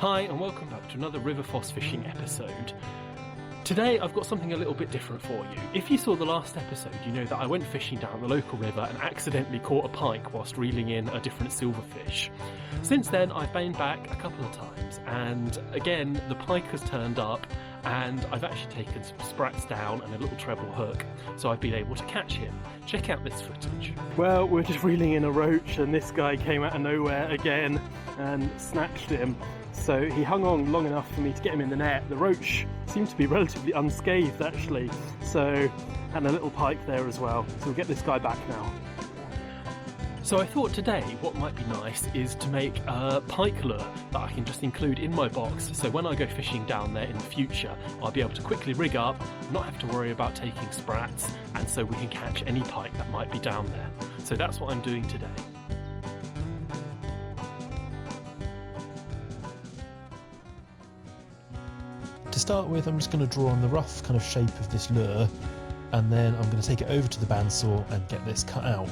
Hi and welcome back to another River Foss Fishing episode. Today I've got something a little bit different for you. If you saw the last episode, you know that I went fishing down the local river and accidentally caught a pike whilst reeling in a different silverfish. Since then I've been back a couple of times and again the pike has turned up and I've actually taken some sprats down and a little treble hook, so I've been able to catch him. Check out this footage. Well, we're just reeling in a roach and this guy came out of nowhere again and snatched him. So he hung on long enough for me to get him in the net. The roach seemed to be relatively unscathed actually, and a little pike there as well. So we'll get this guy back now. So I thought today what might be nice is to make a pike lure that I can just include in my box, so when I go fishing down there in the future I'll be able to quickly rig up, not have to worry about taking sprats, and so we can catch any pike that might be down there. So that's what I'm doing today. To start with, I'm just going to draw on the rough kind of shape of this lure, and then I'm going to take it over to the bandsaw and get this cut out.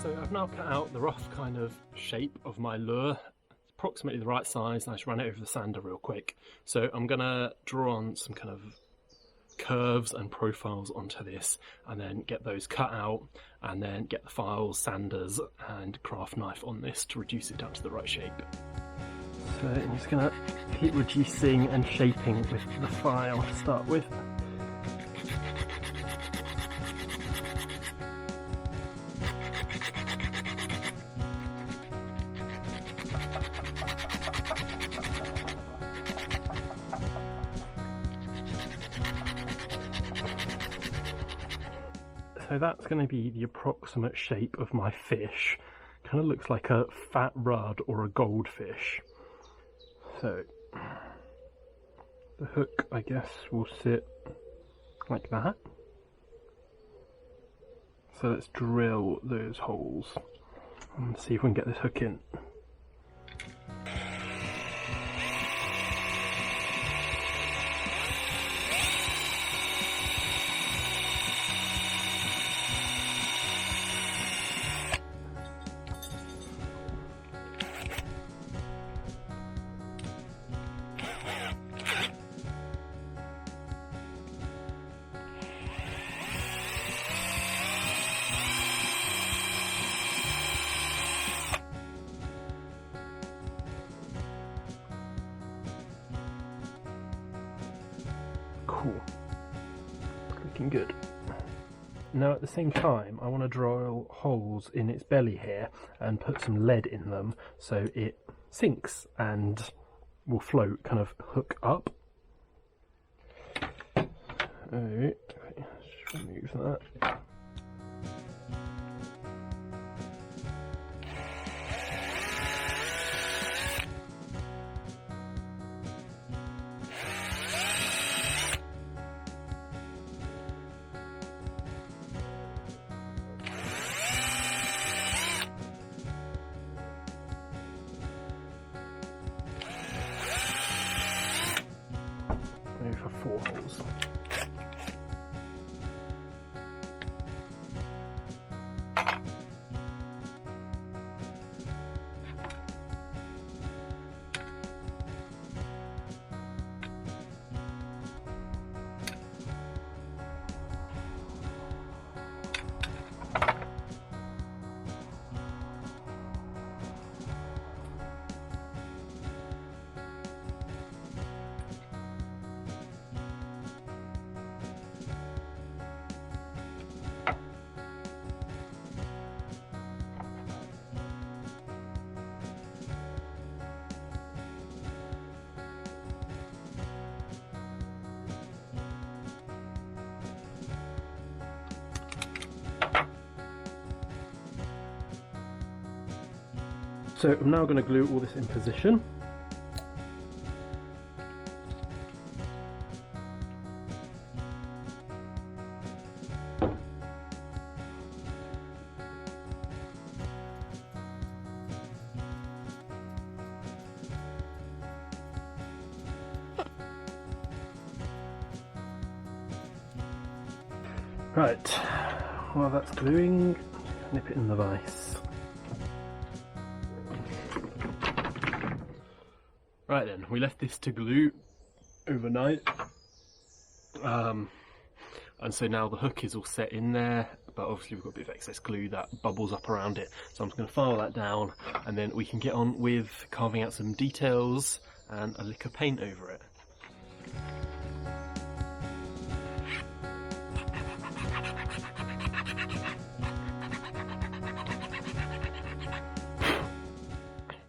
So I've now cut out the rough kind of shape of my lure. It's approximately the right size, and I just ran it over the sander real quick. So I'm going to draw on some kind of curves and profiles onto this and then get those cut out, and then get the files, sanders and craft knife on this to reduce it down to the right shape. So I'm just going to keep reducing and shaping with the file to start with. So that's going to be the approximate shape of my fish. Kind of looks like a fat rudd or a goldfish. So the hook, I guess, will sit like that. So let's drill those holes and see if we can get this hook in. Cool. Looking good. Now at the same time I want to drill holes in its belly here and put some lead in them so it sinks and will float, kind of hook up. Alright, let's remove that. For 4 holes. So I'm now going to glue all this in position. Right, while that's gluing, nip it in the vise. Right then, we left this to glue overnight. And so now the hook is all set in there, but obviously we've got a bit of excess glue that bubbles up around it. So I'm just going to file that down, and then we can get on with carving out some details and a lick of paint over it.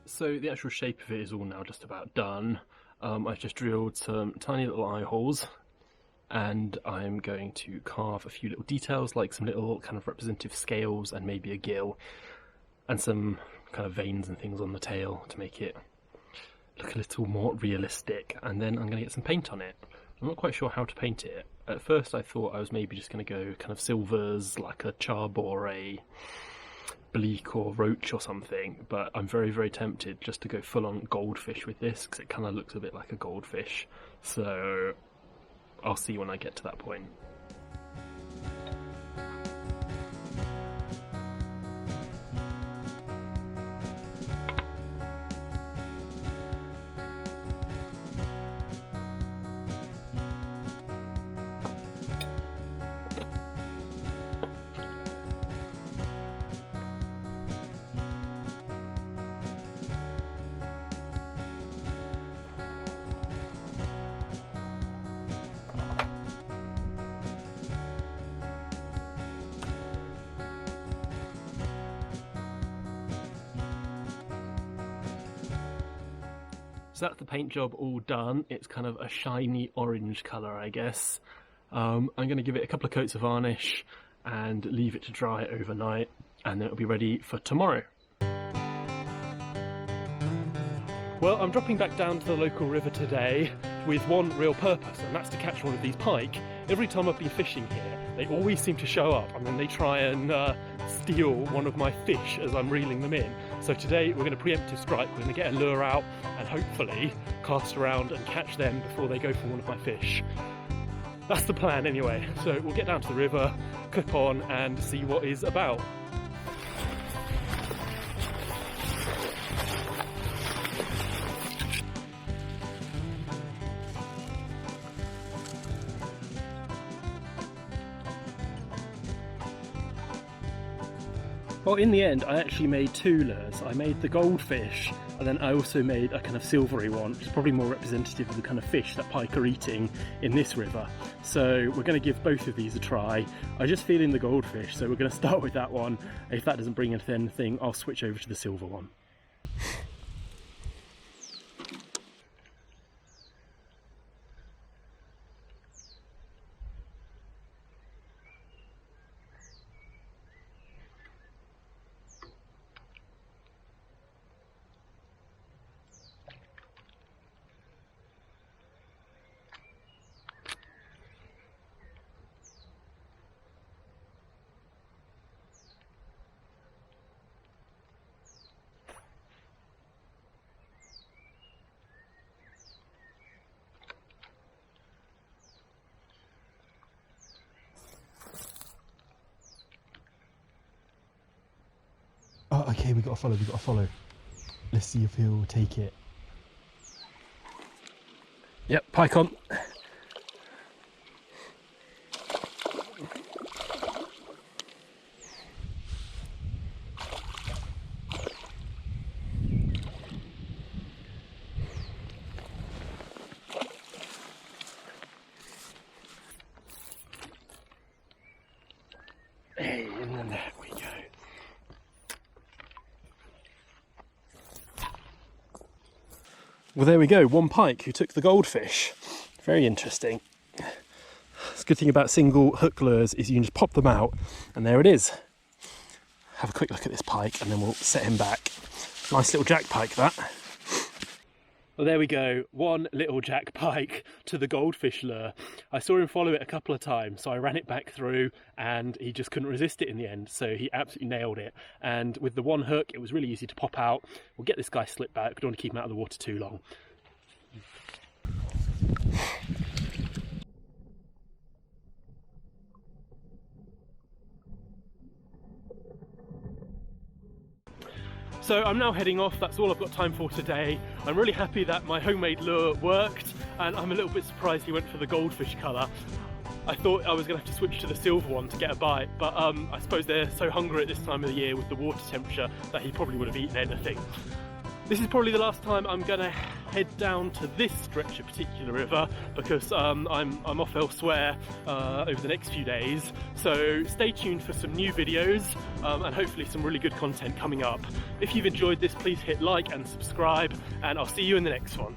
So the actual shape of it is all now just about done. I've just drilled some tiny little eye holes, and I'm going to carve a few little details like some little kind of representative scales and maybe a gill and some kind of veins and things on the tail to make it look a little more realistic. And then I'm going to get some paint on it. I'm not quite sure how to paint it. At first I thought I was maybe just going to go kind of silvers like a chub or a bleak or roach or something, but I'm very, very tempted just to go full on goldfish with this because it kind of looks a bit like a goldfish. So I'll see when I get to that point. So that's the paint job all done. It's kind of a shiny orange colour, I guess. I'm going to give it a couple of coats of varnish and leave it to dry overnight, and then it'll be ready for tomorrow. Well, I'm dropping back down to the local river today with one real purpose, and that's to catch one of these pike. Every time I've been fishing here, they always seem to show up, and then they try and steal one of my fish as I'm reeling them in. So today we're going to preemptive strike. We're going to get a lure out and hopefully cast around and catch them before they go for one of my fish. That's the plan anyway. So we'll get down to the river, clip on and see what is about. Well, in the end, I actually made two lures. I made the goldfish, and then I also made a kind of silvery one, which is probably more representative of the kind of fish that pike are eating in this river. So we're going to give both of these a try. I just feel in the goldfish, so we're going to start with that one. If that doesn't bring anything, I'll switch over to the silver one. Oh, okay, we got to follow. Let's see if he'll take it. Yep, pike on. Hey, and then there we go. Well, there we go, one pike who took the goldfish. Very interesting. The good thing about single hook lures is you can just pop them out and there it is. Have a quick look at this pike and then we'll set him back. Nice little jack pike that. Well, there we go, one little jack pike to the goldfish lure. I saw him follow it a couple of times, so I ran it back through and he just couldn't resist it in the end, so he absolutely nailed it. And with the one hook, it was really easy to pop out. We'll get this guy slipped back, we don't want to keep him out of the water too long. So I'm now heading off. That's all I've got time for today. I'm really happy that my homemade lure worked, and I'm a little bit surprised he went for the goldfish colour. I thought I was going to have to switch to the silver one to get a bite, but I suppose they're so hungry at this time of the year with the water temperature that he probably would have eaten anything. This is probably the last time I'm going to head down to this stretch of particular river, because I'm off elsewhere over the next few days. So stay tuned for some new videos and hopefully some really good content coming up. If you've enjoyed this, please hit like and subscribe, and I'll see you in the next one.